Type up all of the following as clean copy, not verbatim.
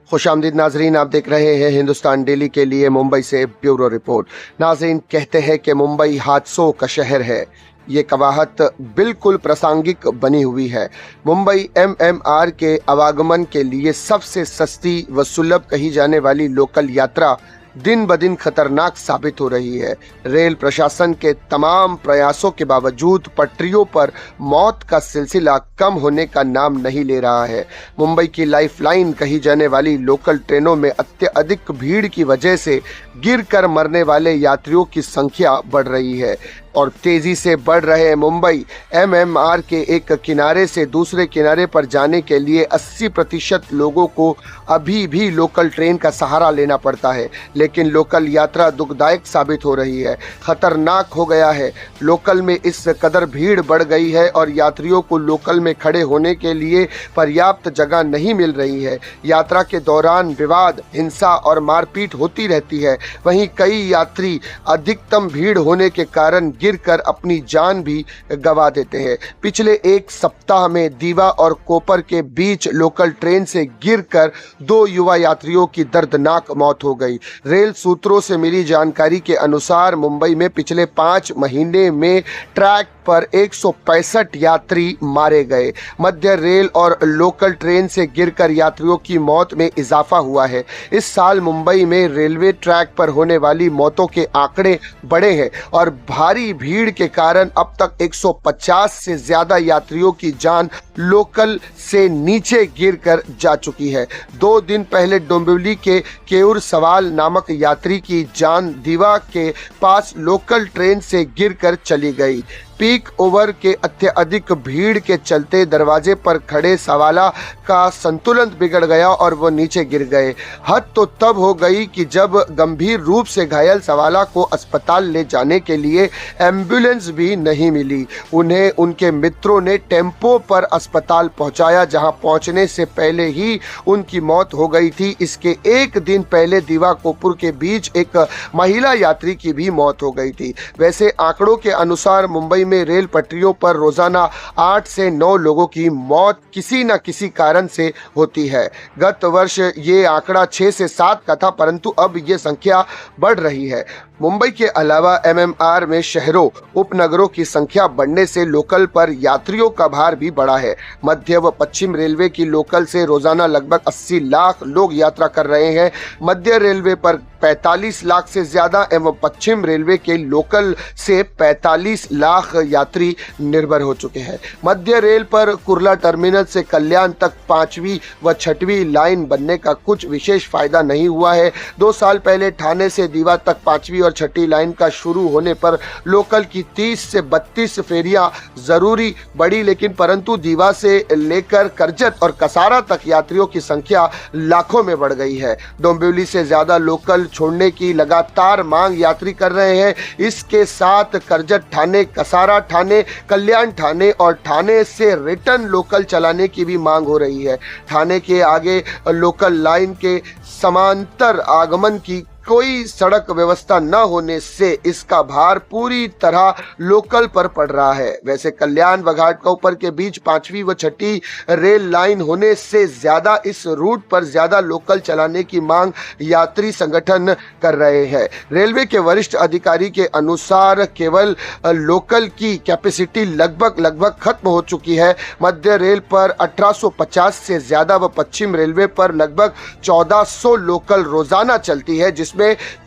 खुशामदीद नाजरीन, आप देख रहे हैं हिंदुस्तान डेली के लिए मुंबई से ब्यूरो रिपोर्ट। नाजरीन, कहते हैं कि मुंबई हादसों का शहर है। ये कवाहत बिल्कुल प्रासंगिक बनी हुई है। मुंबई एमएमआर के आवागमन के लिए सबसे सस्ती व सुलभ कही जाने वाली लोकल यात्रा दिन ब दिन खतरनाक साबित हो रही है। रेल प्रशासन के तमाम प्रयासों के बावजूद पटरियों पर मौत का सिलसिला कम होने का नाम नहीं ले रहा है। मुंबई की लाइफलाइन कही जाने वाली लोकल ट्रेनों में अत्यधिक भीड़ की वजह से गिरकर मरने वाले यात्रियों की संख्या बढ़ रही है और तेजी से बढ़ रहे मुंबई एमएमआर के एक किनारे से दूसरे किनारे पर जाने के लिए 80% लोगों को अभी भी लोकल ट्रेन का सहारा लेना पड़ता है। लेकिन लोकल यात्रा दुखदायक साबित हो रही है, खतरनाक हो गया है। लोकल में इस कदर भीड़ बढ़ गई है और यात्रियों को लोकल में खड़े होने के लिए पर्याप्त जगह नहीं मिल रही है। यात्रा के दौरान विवाद, हिंसा और मारपीट होती रहती है। वहीं कई यात्री अधिकतम भीड़ होने के कारण गिरकर अपनी जान भी गंवा देते हैं। पिछले एक सप्ताह में दीवा और कोपर के बीच लोकल ट्रेन से गिरकर 2 युवा यात्रियों की दर्दनाक मौत हो गई। रेल सूत्रों से मिली जानकारी के अनुसार मुंबई में पिछले 5 महीने में ट्रैक पर 165 यात्री मारे गए। मध्य रेल और लोकल ट्रेन से गिरकर यात्रियों की मौत में इजाफा हुआ है। इस साल मुंबई में रेलवे ट्रैक पर होने वाली मौतों के आंकड़े बढ़े हैं और भारी भीड़ के कारण अब तक 150 से ज्यादा यात्रियों की जान लोकल से नीचे गिरकर जा चुकी है। 2 दिन पहले डोंबिवली के केयूर सवाल नामक यात्री की जान दीवा के पास लोकल ट्रेन से गिरकर चली गई। पीक ओवर के अत्यधिक भीड़ के चलते दरवाजे पर खड़े सवाला का संतुलन बिगड़ गया और वो नीचे गिर गए। हद तो तब हो गई कि जब गंभीर रूप से घायल सवाला को अस्पताल ले जाने के लिए एम्बुलेंस भी नहीं मिली। उन्हें उनके मित्रों ने टेम्पो पर अस्पताल पहुंचाया, जहां पहुंचने से पहले ही उनकी मौत हो गई थी। इसके एक दिन पहले दीवा कोपुर के बीच एक महिला यात्री की भी मौत हो गई थी। वैसे आंकड़ों के अनुसार मुंबई में रेल पटरियों पर रोजाना 8 से 9 लोगों की मौत किसी न किसी कारण से होती है। गत वर्ष ये आंकड़ा 6 से 7 का था, परंतु अब ये संख्या बढ़ रही है। मुंबई के अलावा एमएमआर में शहरों, उपनगरों की संख्या बढ़ने से लोकल पर यात्रियों का भार भी बढ़ा है। मध्य व पश्चिम रेलवे की लोकल से रोजाना लगभग 80 लाख लोग यात्रा कर रहे हैं। मध्य रेलवे पर 45 लाख से ज्यादा एवं पश्चिम रेलवे के लोकल से 45 लाख यात्री निर्भर हो चुके हैं। मध्य रेल पर कुर्ला टर्मिनल से कल्याण तक 5वीं व 6वीं लाइन बनने का कुछ विशेष फायदा नहीं हुआ है। 2 साल पहले ठाणे से दीवा तक 5वीं और 6वीं लाइन का शुरू होने पर लोकल की 30 से 32 फेरियां जरूरी बढ़ी, लेकिन परंतु दीवा से लेकर करजत और कसारा तक यात्रियों की संख्या लाखों में बढ़ गई है। डोंबिवली से ज्यादा लोकल छोड़ने की लगातार मांग यात्री कर रहे हैं। इसके साथ करजत ठाणे, कसारा ठाणे, कल्याण ठाणे और ठाणे से रिटर्न लोकल चलाने की भी मांग हो रही है। ठाणे के आगे लोकल लाइन के समांतर आगमन की कोई सड़क व्यवस्था न होने से इसका भार पूरी तरह लोकल पर पड़ रहा है। वैसे कल्याण व घाटकोपर के बीच 5वीं व 6वीं रेल लाइन होने से ज्यादा इस रूट पर ज्यादा लोकल चलाने की मांग यात्री संगठन कर रहे हैं। रेलवे के वरिष्ठ अधिकारी के अनुसार केवल लोकल की कैपेसिटी लगभग खत्म हो चुकी है। मध्य रेल पर 1850 से ज्यादा व पश्चिम रेलवे पर लगभग 1400 लोकल रोजाना चलती है, जिसमें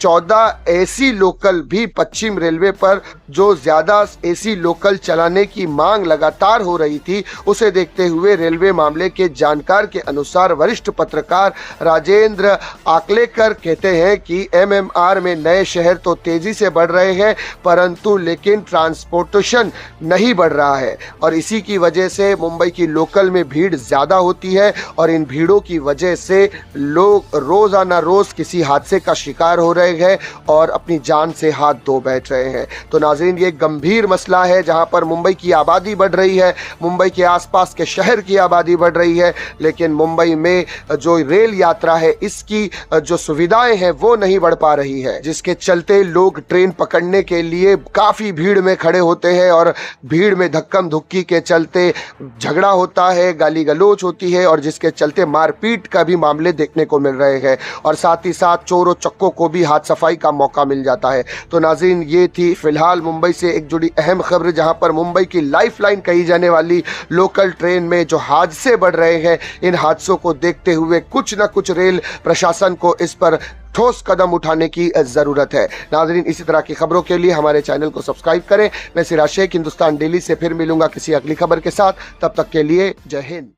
14 एसी लोकल भी पश्चिम रेलवे पर। जो ज्यादा एसी लोकल चलाने की मांग लगातार हो रही थी, उसे देखते हुए रेलवे मामले के जानकार के अनुसार वरिष्ठ पत्रकार राजेंद्र आकलेकर कहते हैं कि एमएमआर में नए शहर तो तेजी से बढ़ रहे हैं, परंतु लेकिन ट्रांसपोर्टेशन नहीं बढ़ रहा है और इसी की वजह से मुंबई की लोकल में भीड़ ज्यादा होती है और इन भीड़ों की वजह से लोग रोजाना रोज किसी हादसे का शिकार शिकार हो रहे हैं और अपनी जान से हाथ धो बैठ रहे हैं। तो नाज़रीन, ये गंभीर मसला है जहां पर मुंबई की आबादी बढ़ रही है, मुंबई के आसपास के शहर की आबादी बढ़ रही है, लेकिन मुंबई में जो रेल यात्रा है इसकी जो सुविधाएं हैं वो नहीं बढ़ पा रही है, जिसके चलते लोग ट्रेन पकड़ने के लिए काफ़ी भीड़ में खड़े होते हैं और भीड़ में धक्कम धुक्की के चलते झगड़ा होता है, गाली गलौज होती है और जिसके चलते मारपीट का भी मामले देखने को मिल रहे हैं और साथ ही साथ चोरों चक्कों को भी हाथ सफाई का मौका मिल जाता है। तो नाज़रीन, ये थी फिलहाल मुंबई से एक जुड़ी अहम खबर, जहां पर मुंबई की लाइफलाइन कही जाने वाली लोकल ट्रेन में जो हादसे बढ़ रहे हैं, इन हादसों को देखते हुए कुछ न कुछ रेल प्रशासन को इस पर ठोस कदम उठाने की ज़रूरत है। नाज़रीन, इसी तरह की खबरों के लिए हमारे चैनल को सब्सक्राइब करें। मैं सिराज शेख, हिंदुस्तान डेली से फिर मिलूंगा किसी अगली खबर के साथ। तब तक के लिए जय हिंद।